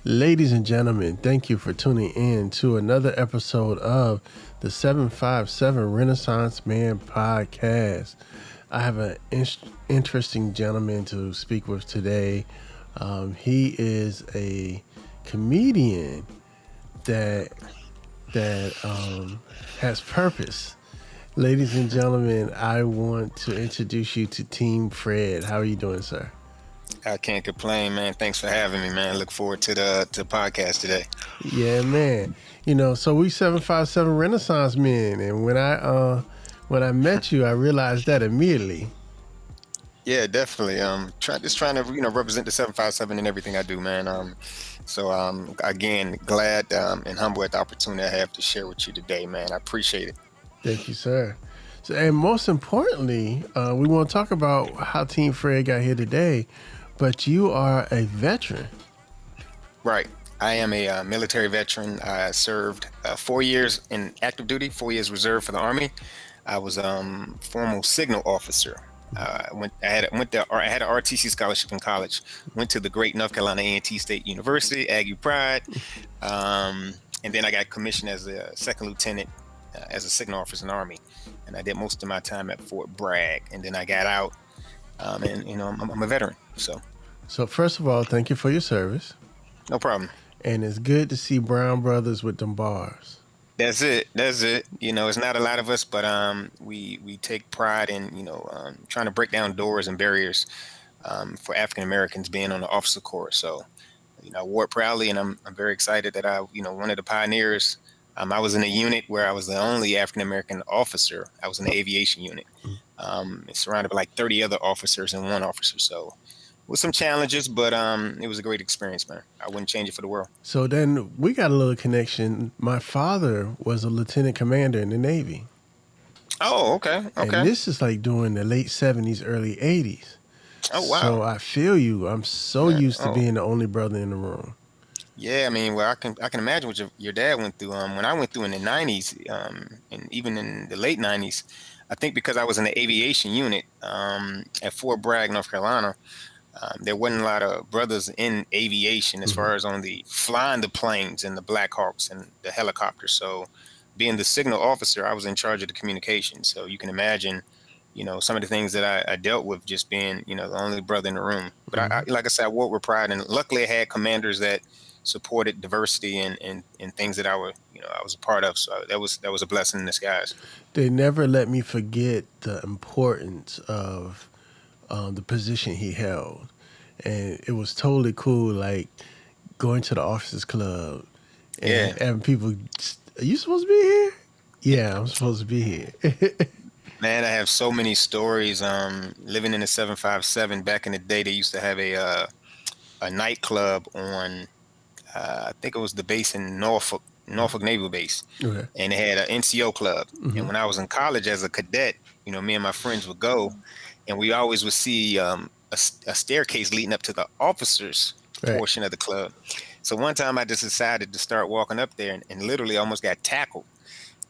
Ladies and gentlemen, thank you for tuning in to another episode of the 757 Renaissance Man podcast. I have an interesting gentleman to speak with today. He is a comedian that has purpose. Ladies and gentlemen, I want to introduce you to Team Fred. How are you doing, sir? I can't complain, man. Thanks for having me, man. Look forward to the podcast today. Yeah, man. So we 757 Renaissance men, and when I met you, I realized that immediately. Yeah, definitely. Just trying to represent the 757 in everything I do, man. Again, glad and humble at the opportunity I have to share with you today, man. I appreciate it. Thank you, sir. So, and most importantly, we want to talk about how Team Fred got here today. But you are a veteran. Right. I am a military veteran. I served 4 years in active duty, 4 years reserve for the Army. I was formal signal officer. I had an RTC scholarship in college. Went to the great North Carolina A&T State University, Aggie Pride, and then I got commissioned as a second lieutenant as a signal officer in the Army. And I did most of my time at Fort Bragg, and then I got out. I'm a veteran. So first of all, thank you for your service. No problem. And it's good to see brown brothers with them bars. That's it. It's not a lot of us, but we take pride in trying to break down doors and barriers for African Americans being on the officer corps. So I wore it proudly, and I'm very excited that I one of the pioneers. I was in a unit where I was the only African American officer. I was in the aviation unit. Surrounded by like 30 other officers and one officer. So with some challenges, but it was a great experience, man. I wouldn't change it for the world. So then we got a little connection. My father was a lieutenant commander in the Navy. Oh, okay. And this is like during the late 70s, early 80s. Oh, wow. So I feel you. I'm so used to being the only brother in the room. Yeah, I mean, well, I can imagine what your dad went through. When I went through in the 90s, and even in the late 90s, I think because I was in the aviation unit at Fort Bragg, North Carolina, there wasn't a lot of brothers in aviation as far as on the flying the planes and the Black Hawks and the helicopters. So being the signal officer, I was in charge of the communication. So you can imagine, some of the things that I dealt with just being, the only brother in the room. But I like I said, I wore it with pride. And luckily I had commanders that supported diversity and things that I was a part of. So that was a blessing in disguise. They never let me forget the importance of the position he held. And it was totally cool, like going to the officers club and having people, are you supposed to be here? Yeah, I'm supposed to be here. Man, I have so many stories. Living in the 757 back in the day, they used to have a nightclub on I think it was the base in Norfolk Naval Base. Okay. And they had an NCO club. And when I was in college as a cadet, me and my friends would go, and we always would see a staircase leading up to the officers portion of the club. So one time I just decided to start walking up there and literally almost got tackled.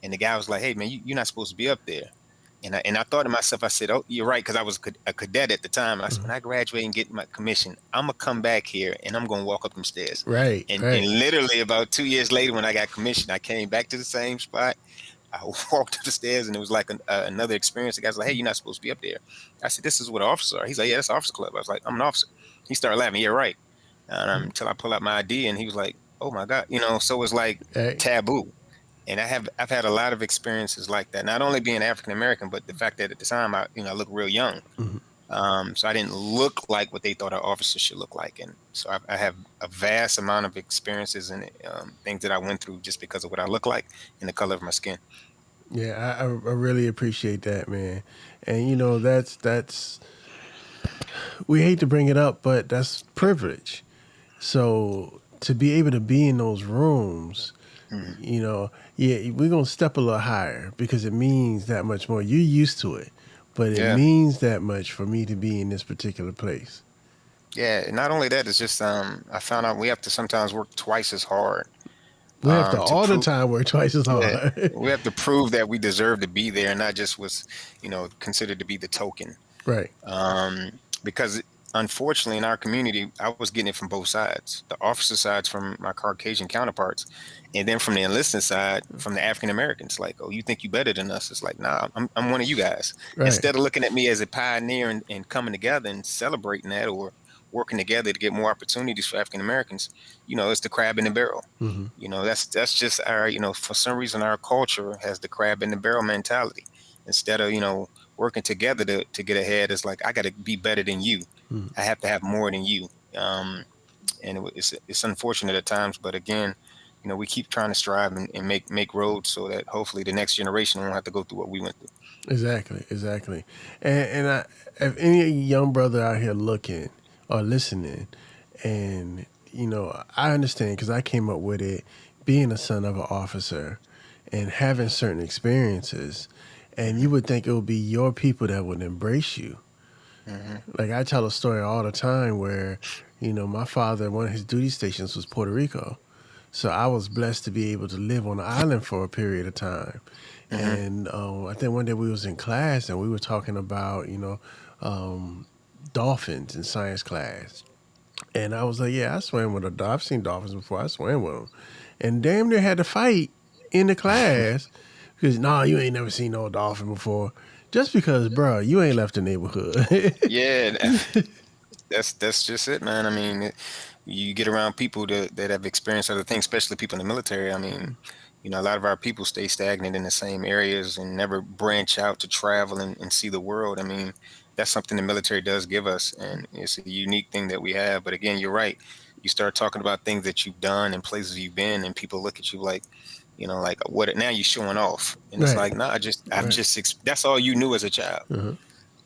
And the guy was like, "Hey man, you're not supposed to be up there." And I thought to myself, I said, "Oh, you're right," because I was a cadet at the time. I said, when I graduate and get my commission, I'm gonna come back here and I'm gonna walk up them stairs. Right. And literally about 2 years later, when I got commissioned, I came back to the same spot. I walked up the stairs, and it was like another experience. The guy's like, "Hey, you're not supposed to be up there." I said, "This is what officers are." He's like, "Yeah, that's officer club." I was like, "I'm an officer." He started laughing. "Yeah, right." Until I pull out my ID, and he was like, "Oh my God," So it's like taboo. And I've had a lot of experiences like that. Not only being African American, but the fact that at the time I looked real young. So I didn't look like what they thought an officer should look like. And so I have a vast amount of experiences and things that I went through just because of what I look like and the color of my skin. Yeah, I really appreciate that, man. And that's we hate to bring it up, but that's privilege. So to be able to be in those rooms Mhm. Yeah, we're gonna step a little higher because it means that much more. You're used to it, but it Yeah. means that much for me to be in this particular place. Yeah. Not only that, it's just I found out we have to sometimes work twice as hard We have to to all the prove. time work twice as Yeah, hard. we have to prove that we deserve to be there, and not just was considered to be the token. Right. Because unfortunately, in our community, I was getting it from both sides: the officer sides from my Caucasian counterparts, and then from the enlisted side from the African Americans. Like, oh, you think you better than us? It's like, nah, I'm one of you guys. Right. Instead of looking at me as a pioneer and coming together and celebrating that, or working together to get more opportunities for African Americans, it's the crab in the barrel. Hmm. That's just our, for some reason our culture has the crab in the barrel mentality. Instead of, working together to get ahead, it's like, I got to be better than you. I have to have more than you. And it's unfortunate at times, but again, we keep trying to strive and make roads so that hopefully the next generation won't have to go through what we went through. Exactly. Exactly. And if any young brother out here looking or listening, and I understand because I came up with it, being a son of an officer, and having certain experiences, and you Hmm. would think it would be your people that would embrace you. Hmm. Like I tell a story all the time where, my father, one of his duty stations was Puerto Rico. So I was blessed to be able to live on the island for a period of time. Hmm. And I think one day we was in class and we were talking about, dolphins in science class. And I was like, yeah, I swam with a dolphin. I've seen dolphins before. I swam with them. And damn near had to fight in the class because, nah, you ain't never seen no dolphin before. Just because, bro, you ain't left the neighborhood. Yeah, that's just it, man. I mean, you get around people that have experienced other things, especially people in the military. I mean, a lot of our people stay stagnant in the same areas and never branch out to travel and see the world. I mean, that's something the military does give us, and it's a unique thing that we have. But again, you're right. You start talking about things that you've done and places you've been, and people look at you like, like, what? Now you're showing off, and it's Right, like, no, I've right. just, that's all you knew as a child. Uh-huh.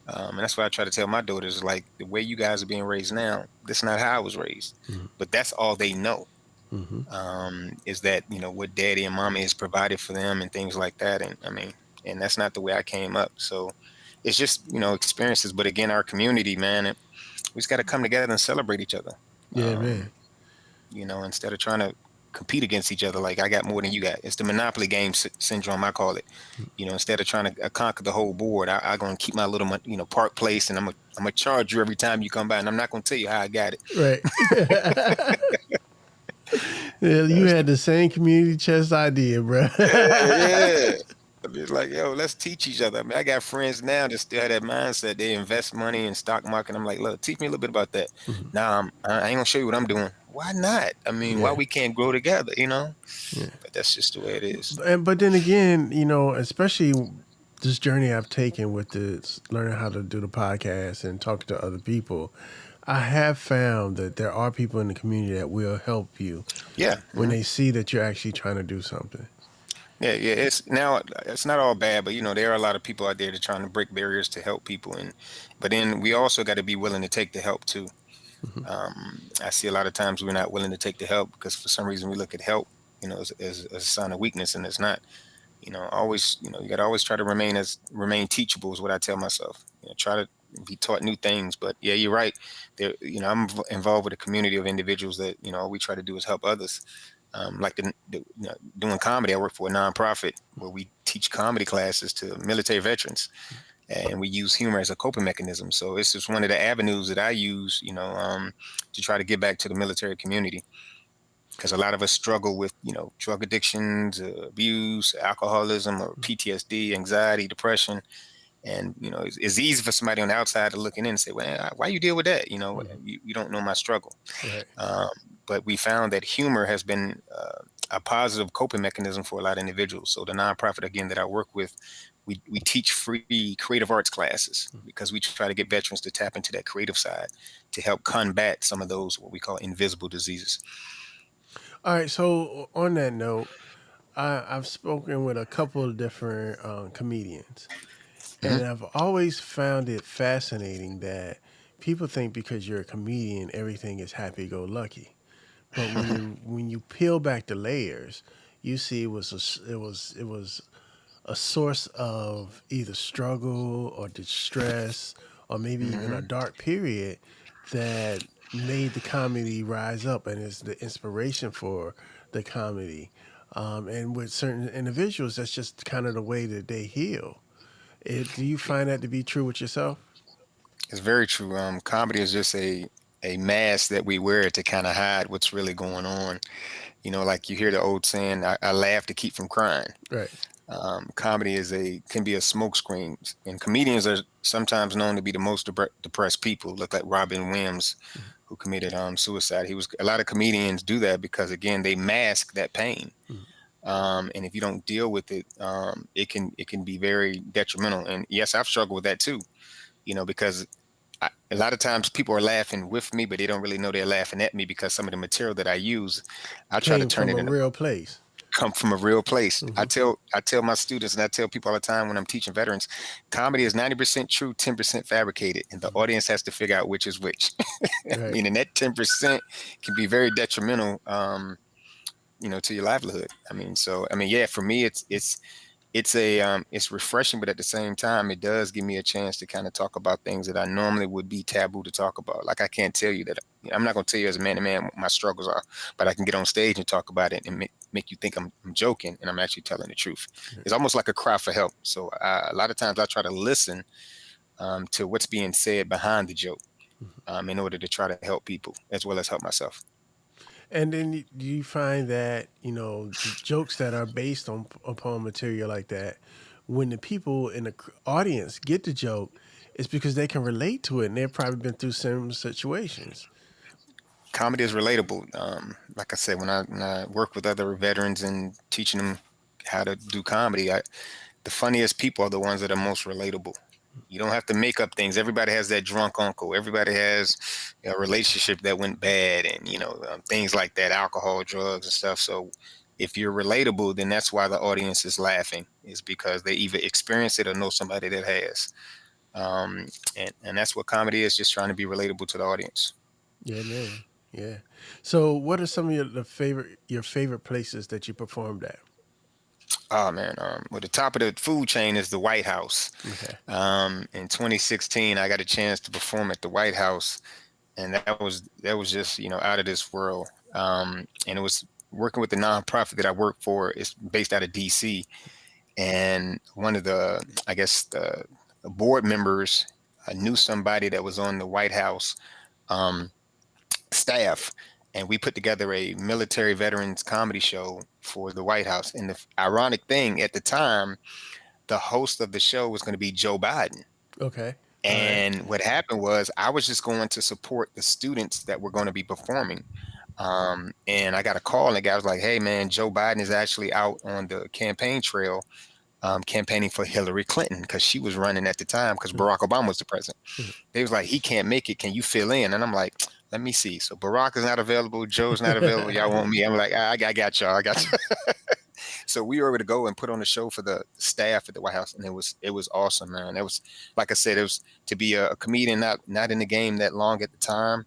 And that's why I try to tell my daughters, like, the way you guys are being raised now, that's not how I was raised. But that's all they know, Mm-hmm. is that, what daddy and mommy has provided for them and things like that. And I mean, and that's not the way I came up. So it's just, experiences. But again, our community, man, we just got to come together and celebrate each other. Yeah, man. Instead of trying to compete against each other, like, I got more than you got. It's the Monopoly game syndrome, I call it. Instead of trying to conquer the whole board, I gonna keep my little, park place, and I'm gonna charge you every time you come by, and I'm not gonna tell you how I got it. Right. Yeah, you That's had the same community chest idea, bro. yeah. I mean, it's like, yo, let's teach each other. I mean, I got friends now that still have that mindset. They invest money in stock market. I'm like, look, teach me a little bit about that. Mhm. Now, I ain't gonna show you what I'm doing. Why not? I mean, why Yeah, we can't grow together? yeah. But that's just the way it is. But then again, especially this journey I've taken with this, learning how to do the podcast and talking to other people, I have found that there are people in the community that will help you Yeah. when Hmm. they see that you're actually trying to do something. Yeah, yeah. It's not all bad, but there are a lot of people out there that trying to break barriers to help people, but then we also got to be willing to take the help too. Hmm. I see a lot of times we're not willing to take the help because for some reason we look at help, as a sign of weakness, and it's not. Always, you got to always try to remain teachable is what I tell myself. Try to be taught new things. But yeah, you're right. There, I'm involved with a community of individuals that all we try to do is help others. Like doing comedy, I work for a nonprofit where we teach comedy classes to military veterans, and we use humor as a coping mechanism. So it's just one of the avenues that I use, to try to get back to the military community, because a lot of us struggle with drug addictions, abuse, alcoholism, or PTSD, anxiety, depression. And it's easy for somebody on the outside to looking in and say, well, why you deal with that? Hmm. You don't know my struggle. Right. um, but we found that humor has been a positive coping mechanism for a lot of individuals. So the nonprofit, again, that I work with, we teach free creative arts classes because we try to get veterans to tap into that creative side to help combat some of those what we call invisible diseases. All right. So on that note, I've spoken with a couple of different comedians, Hmm. and I've always found it fascinating that people think because you're a comedian, everything is happy go lucky. But when you peel back the layers, you see it was a source of either struggle or distress or maybe even a Hmm. dark period that made the comedy rise up and is the inspiration for the comedy. And with certain individuals, that's just kind of the way that they heal. Do you find that to be true with yourself? It's very true. Comedy is just a mask that we wear to kind of hide what's really going on. Like you hear the old saying, I laugh to keep from crying. Right. Comedy can be a smokescreen, and comedians are sometimes known to be the most depressed people. Look like Robin Williams, who committed suicide. He was A lot of comedians do that because again they mask that pain, Mhm. and if you don't deal with it, it can be very detrimental. And yes, I've struggled with that too. Because a lot of times people are laughing with me, but they don't really know they're laughing at me because some of the material that I use, I try to Came turn from it a into real place. come from a real place. I Hmm. tell I tell my students and I tell people all the time when I'm teaching veterans, comedy is 90% true, 10% fabricated, and the audience has to figure out which is which. Right. Meaning that 10% can be very detrimental, to your livelihood. Yeah, for me, it's refreshing, but at the same time, it does give me a chance to kind of talk about things that I normally would be taboo to talk about. Like I can't tell you that I'm not going to tell you as a man to man what my struggles are, but I can get on stage and talk about it and make you think I'm joking and I'm actually telling the truth. It's almost like a cry for help. So a lot of times I try to listen to what's being said behind the joke in order to try to help people as well as help myself. And then do you find that the jokes that are based on upon material like that, when the people in the audience get the joke, it's because they can relate to it and they've probably been through similar situations. Comedy is relatable. Like I said, when I work with other veterans and teaching them how to do comedy, the funniest people are the ones that are most relatable. You don't have to make up things. Everybody has that drunk uncle. Everybody has a relationship that went bad, and things like that, alcohol, drugs, and stuff. So if you're relatable, then that's why the audience is laughing. Is because they either experience it or know somebody that has. Um, and that's what comedy is, just trying to be relatable to the audience. Yeah, man. Yeah. So, what are some of your favorite places that you performed at? Oh man, well, the top of the food chain is the White House. Okay. In 2016, I got a chance to perform at the White House, and that was just out of this world. And it was working with the nonprofit that I work for. It's based out of D.C. And one of the, I guess the board members, I knew somebody that was on the White House um, staff, and we put together a military veterans comedy show for the White House. And the ironic thing at the time, the host of the show was going to be Joe Biden. Okay. All right. And what happened was I was just going to support the students that were going to be performing. And I got a call, and the guy was like, "Hey, man, Joe Biden is actually out on the campaign trail, campaigning for Hillary Clinton because she was running at the time because Barack Obama was the president." Mhm. They was like, "He can't make it. Can you fill in?" And I'm like, "Let me see." So Barack is not available. Joe's not available. Y'all want me? I'm like, I got y'all. I got you. So we were able to go and put on a show for the staff at the White House, and it was awesome, man. It was, like I said, it was to be a comedian not in the game that long at the time.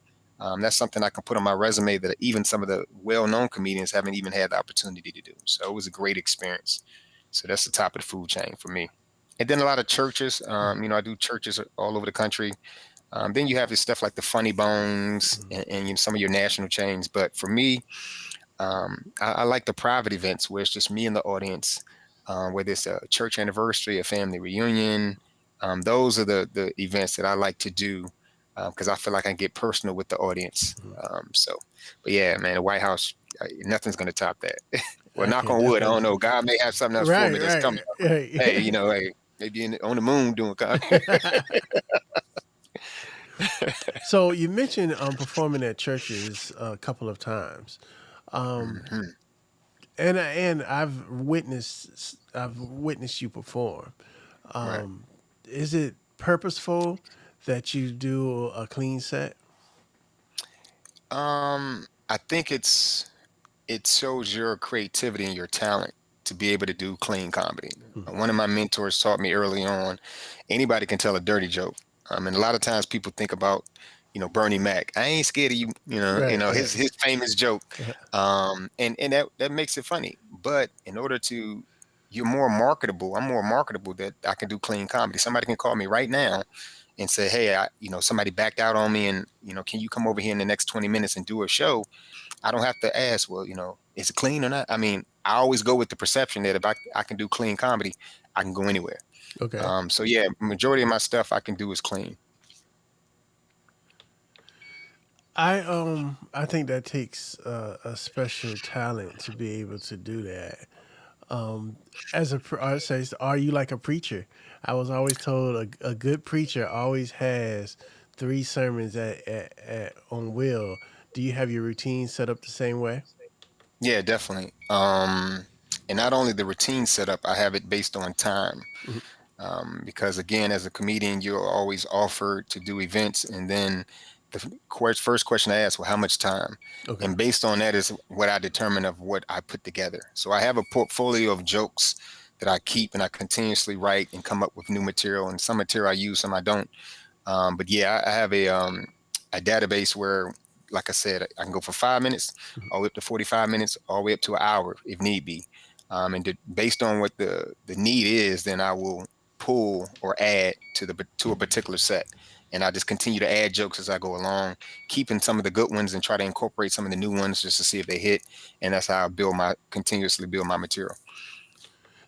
That's something I can put on my resume that even some of the well-known comedians haven't even had the opportunity to do. So it was a great experience. So that's the top of the food chain for me. And then a lot of churches. I do churches all over the country. Then you have this stuff like the Funny Bones and some of your national chains. But for me, I like the private events where it's just me and the audience, whether it's a church anniversary, a family reunion. Those are the events that I like to do because I feel like I can get personal with the audience. But yeah, man, the White House, nothing's going to top that. Well, I knock can on wood. I don't definitely. know. God may have something else for me Right. that's coming. Right. Hey, Right. hey, maybe on the moon doing comedy. So you mentioned performing at churches a couple of times. Um, Mhm. and I've witnessed you perform. Right. Um, is it purposeful that you do a clean set? I think it shows your creativity and your talent to be able to do clean comedy. Mhm. One of my mentors taught me early on, anybody can tell a dirty joke. And a lot of times people think about, Bernie Mac. I ain't scared of you. Right, His famous joke, right. and that makes it funny. But in order to, you're more marketable. I'm more marketable that I can do clean comedy. Somebody can call me right now and say, hey, somebody backed out on me, and can you come over here in the next 20 minutes and do a show? I don't have to ask, well, is it clean or not? I mean, I always go with the perception that if I can do clean comedy, I can go anywhere. Okay. So yeah, majority of my stuff I can do is clean. I think that takes a special talent to be able to do that. Um, as a I say, are you like a preacher? I was always told a good preacher always has three sermons at on will. Do you have your routine set up the same way? Yeah, definitely. And not only the routine setup, I have it based on time. Mhm. Because again, as a comedian, you're always offered to do events, and then first question I ask, well, how much time? Okay. And based on that is what I determine of what I put together. So I have a portfolio of jokes that I keep, and I continuously write and come up with new material. And some material I use, some I don't. But yeah, I have a database where, like I said, I can go for 5 minutes, Mhm. all the way up to 45 minutes, all the way up to an hour if need be. Based on what the need is, then I will pull or add to a particular set. And I just continue to add jokes as I go along, keeping some of the good ones and try to incorporate some of the new ones just to see if they hit. And that's how I continuously build my material.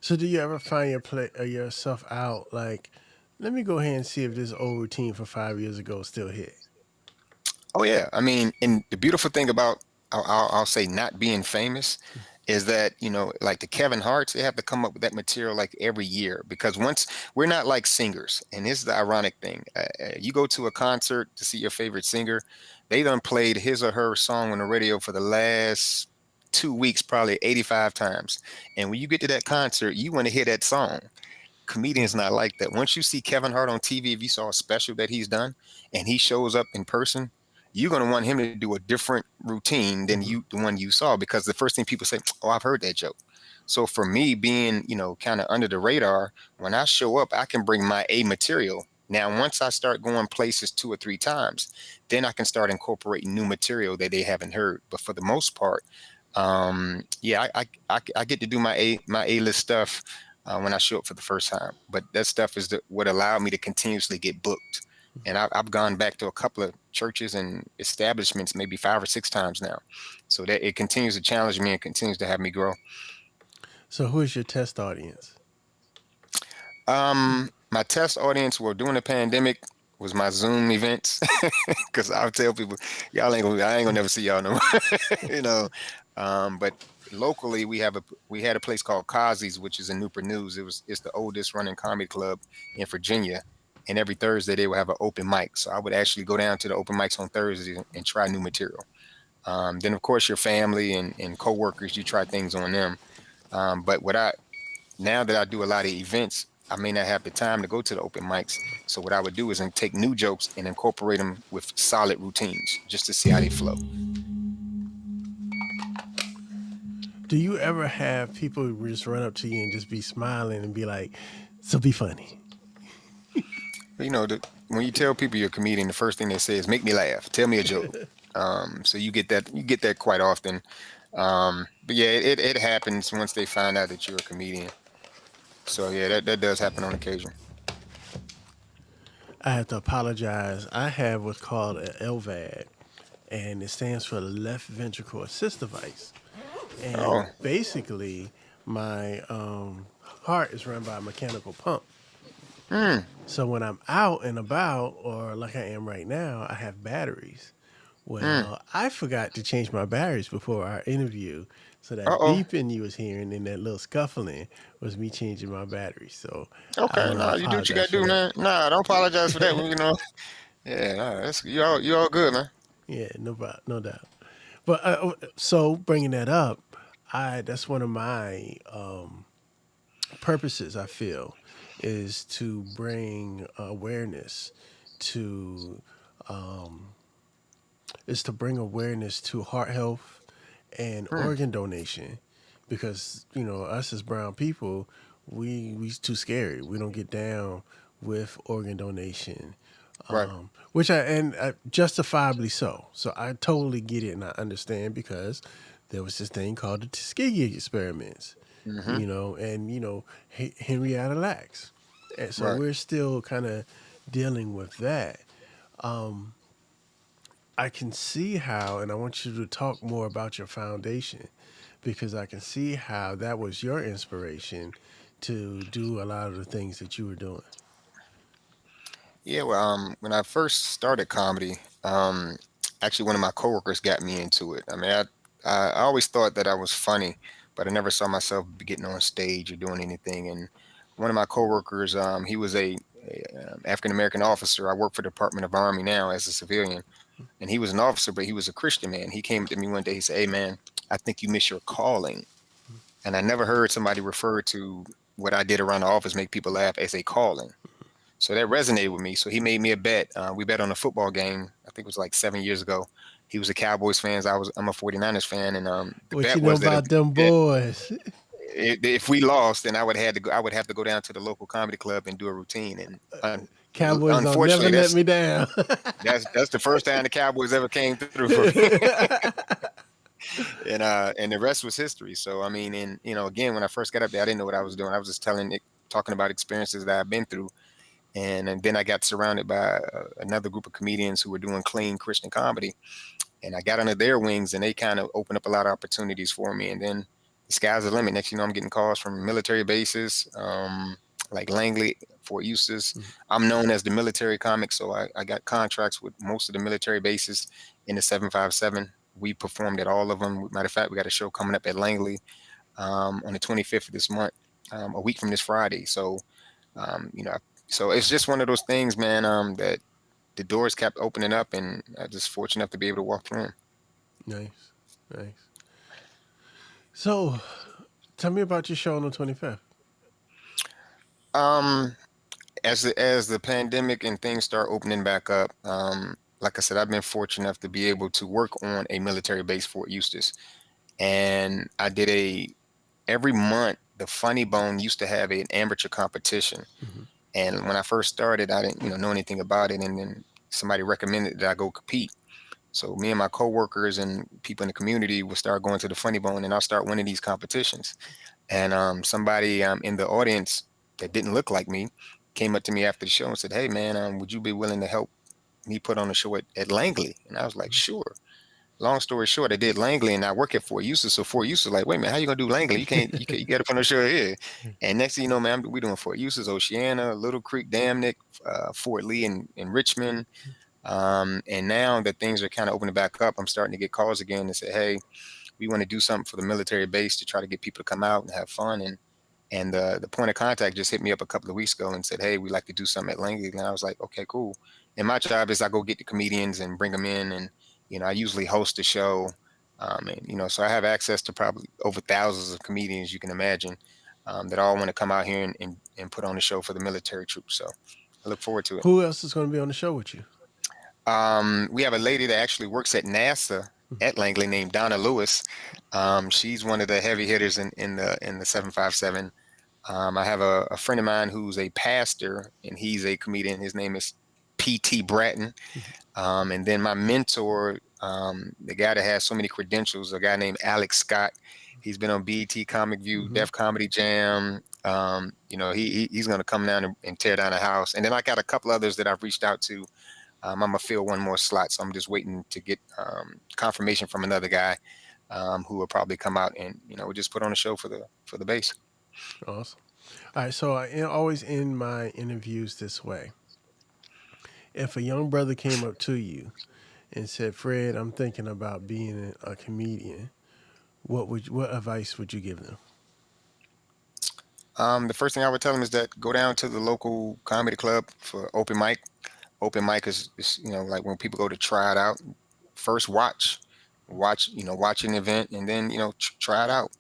So do you ever find yourself out like, let me go ahead and see if this old routine for 5 years ago still hit? Oh yeah, I mean, and the beautiful thing about I'll say not being famous is that like the Kevin Harts, they have to come up with that material like every year because once we're not like singers, and this is the ironic thing: you go to a concert to see your favorite singer, they done played his or her song on the radio for the last 2 weeks, probably 85 times, and when you get to that concert, you want to hear that song. Comedians not like that. Once you see Kevin Hart on TV, if you saw a special that he's done and he shows up in person, you're gonna want him to do a different routine than Hmm. the one you saw, because the first thing people say, "Oh, I've heard that joke." So for me, being kind of under the radar, when I show up, I can bring my A material. Now, once I start going places 2 or 3 times, then I can start incorporating new material that they haven't heard. But for the most part, yeah, I get to do my A list stuff when I show up for the first time. But that stuff is what allowed me to continuously get booked. And I've gone back to a couple of churches and establishments maybe 5 or 6 times now. So that it continues to challenge me and continues to have me grow. So who is your test audience? My test audience, well, during the pandemic, was my Zoom events, because I'll tell people, I ain't gonna never see y'all no more, you know. But locally, we had a place called Kazi's, which is in Newport News. It's the oldest running comedy club in Virginia, and every Thursday they would have an open mic. So I would actually go down to the open mics on Thursdays and try new material. Then of course your family and coworkers, you try things on them. But now that I do a lot of events, I may not have the time to go to the open mics. So what I would do is take new jokes and incorporate them with solid routines just to see how they flow. Do you ever have people just run up to you and just be smiling and be like, "So be funny"? But, when you tell people you're a comedian, the first thing they say is "make me laugh, tell me a joke." So you get that quite often. But yeah, it happens once they find out that you're a comedian. So yeah, that does happen on occasion. I have to apologize. I have what's called an LVAD, and it stands for left ventricle assist device. And Oh, basically, my heart is run by a mechanical pump. mm, So when I'm out and about, or like I am right now, I have batteries. mm. Well, I forgot to change my batteries before our interview. So that Uh-oh. beeping you was hearing and that little scuffling was me changing my batteries. So I Okay, want to nah, you do what you apologize gotta for do, that. man. Nah, don't apologize for that. Yeah, nah, you all good, man. Yeah, no doubt. But so bringing that up, I that's one of my purposes. I feel is to bring awareness to heart health and Mm, organ donation, because us as brown people, we too scary. We don't get down with organ donation. Right. Which justifiably so. So I totally get it and I understand because there was this thing called the Tuskegee experiments, Hmm. and Henrietta Lacks, and so Right. we're still kind of dealing with that. I can see how, and I want you to talk more about your foundation because I can see how that was your inspiration to do a lot of the things that you were doing. Yeah. Well, when I first started comedy, actually one of my coworkers got me into it. I mean, I always thought that I was funny, but I never saw myself getting on stage or doing anything. And one of my coworkers, he was a African American officer. I work for the Department of Army now as a civilian, and he was an officer, but he was a Christian man. He came to me one day. He said, "Hey, man, I think you miss your calling." And I never heard somebody refer to what I did around the office make people laugh as a calling. So that resonated with me. So he made me a bet. We bet on a football game. I think it was like 7 years ago. He was a Cowboys fan. I'm a 49ers fan, and the What you bet know was that about them that boys? if we lost, then I would have to go down to the local comedy club and do a routine. And Cowboys don't unfortunately, never let me down. that's the first time the Cowboys ever came through for me. And the rest was history. So I mean, and again, when I first got up there, I didn't know what I was doing. I was just talking about experiences that I've been through, and then I got surrounded by another group of comedians who were doing clean Christian comedy, and I got under their wings, and they kind of opened up a lot of opportunities for me. And then the sky's the limit. Next, I'm getting calls from military bases, like Langley, Fort Eustis. I'm known as the military comic, so I got contracts with most of the military bases in the 757. We performed at all of them. Matter of fact, we got a show coming up at Langley on the 25th of this month, a week from this Friday. So, um, you know, so it's just one of those things, man, that the doors kept opening up, and I just fortunate enough to be able to walk through them. Nice, nice. So, tell me about your show on the 25th. Um, as the pandemic and things start opening back up, like I said, I've been fortunate enough to be able to work on a military base, Fort Eustis, and I did a every month. The Funny Bone used to have an amateur competition, Hmm. and when I first started, I didn't know anything about it, and then somebody recommended that I go compete. So me and my coworkers and people in the community would start going to the Funny Bone, and I'll start winning these competitions. And somebody in the audience that didn't look like me came up to me after the show and said, "Hey, man, would you be willing to help me put on a show at Langley?" And I was like, "Sure." Long story short, I did Langley, and I work at Fort Eustis. So Fort Eustis, like, wait a minute, how you gonna do Langley? You got to put on a show here. And next thing you know, man, we doing Fort Eustis, Oceana, Little Creek, Damnick, Fort Lee, and Richmond. And now that things are kind of opening back up, I'm starting to get calls again and say, "Hey, we want to do something for the military base to try to get people to come out and have fun." And the point of contact just hit me up a couple of weeks ago and said, "Hey, we'd like to do something at Langley." And I was like, "Okay, cool." And my job is I go get the comedians and bring them in, and I usually host the show, and so I have access to probably over thousands of comedians you can imagine, that all want to come out here and put on a show for the military troops. So I look forward to it. Who else is going to be on the show with you? We have a lady that actually works at NASA at Langley named Donna Lewis. She's one of the heavy hitters in the 757. I have a friend of mine who's a pastor, and he's a comedian. His name is P.T. Bratton. And then my mentor, the guy that has so many credentials, a guy named Alex Scott. He's been on BET Comic View, Hmm. Def Comedy Jam. He's going to come down and tear down the house. And then I got a couple others that I've reached out to. I'm gonna fill one more slot, so I'm just waiting to get confirmation from another guy, who will probably come out and we'll just put on a show for the base. Awesome. All right. So I always end my interviews this way. If a young brother came up to you and said, "Fred, I'm thinking about being a comedian," what advice would you give them? The first thing I would tell them is that go down to the local comedy club for open mic. Open mic is like when people go to try it out. First watch an event, and then try it out.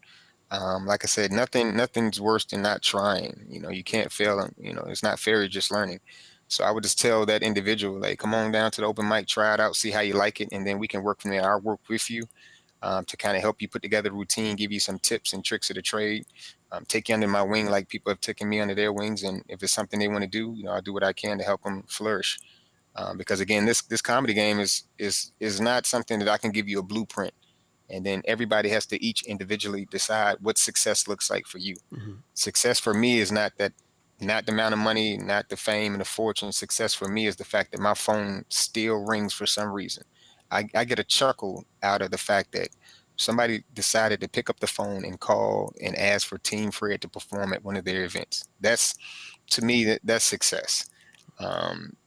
Like I said, nothing's worse than not trying. You can't fail. It's not fair. You're just learning. So I would just tell that individual, like, come on down to the open mic, try it out, see how you like it, and then we can work from there. I'll work with you, to kind of help you put together a routine, give you some tips and tricks of the trade, take you under my wing like people have taken me under their wings. And if it's something they want to do, I'll do what I can to help them flourish. Because again, this comedy game is not something that I can give you a blueprint, and then everybody has to each individually decide what success looks like for you. Mm-hmm. Success for me is not that, not the amount of money, not the fame and the fortune. Success for me is the fact that my phone still rings for some reason. I get a chuckle out of the fact that somebody decided to pick up the phone and call and ask for Team Fred to perform at one of their events. That's, to me, that's success.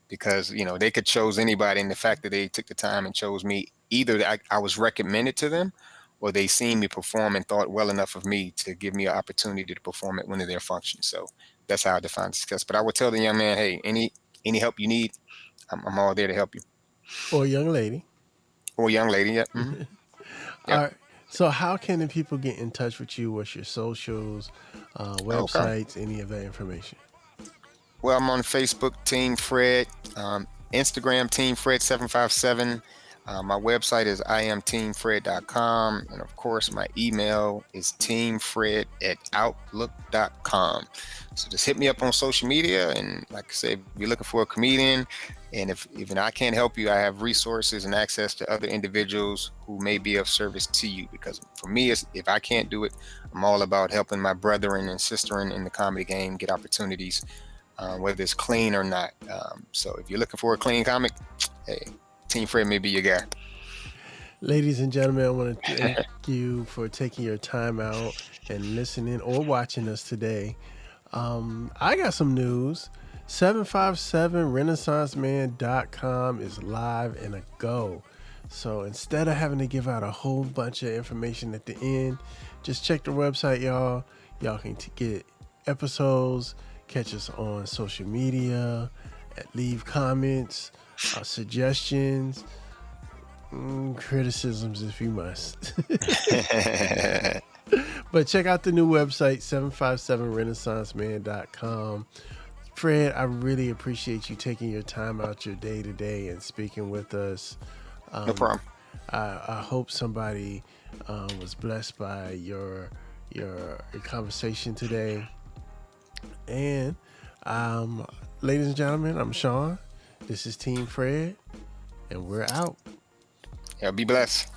Because they could chose anybody, and the fact that they took the time and chose me, either I was recommended to them, or they seen me perform and thought well enough of me to give me an opportunity to perform at one of their functions. So that's how I define success. But I would tell the young man, hey, any help you need, I'm all there to help you. Or young lady. Or young lady, yeah, All yep. right. So, how can the people get in touch with you? What's your socials, Okay. websites, any of that information? Well, I'm on Facebook, Team Fred, Instagram, Team Fred 757. My website is iamteamfred.com. And of course, my email is teamfred@outlook.com. So just hit me up on social media. And like I said, if you're looking for a comedian, and if even I can't help you, I have resources and access to other individuals who may be of service to you. Because for me, if I can't do it, I'm all about helping my brethren and sister in the comedy game get opportunities, whether it's clean or not. So if you're looking for a clean comic, hey, Team Fred may be your guy. Ladies and gentlemen, I want to thank you for taking your time out and listening or watching us today. I got some news. 757renaissanceman.com is live and a go. So instead of having to give out a whole bunch of information at the end, just check the website, y'all. Y'all can get episodes, catch us on social media, leave comments, suggestions, criticisms if you must. But check out the new website, 757renaissanceman.com. Fred, I really appreciate you taking your time out your day today and speaking with us. No problem. I hope somebody was blessed by your conversation today. And ladies and gentlemen, I'm Sean. This is Team Fred, and we're out. Yeah, be blessed.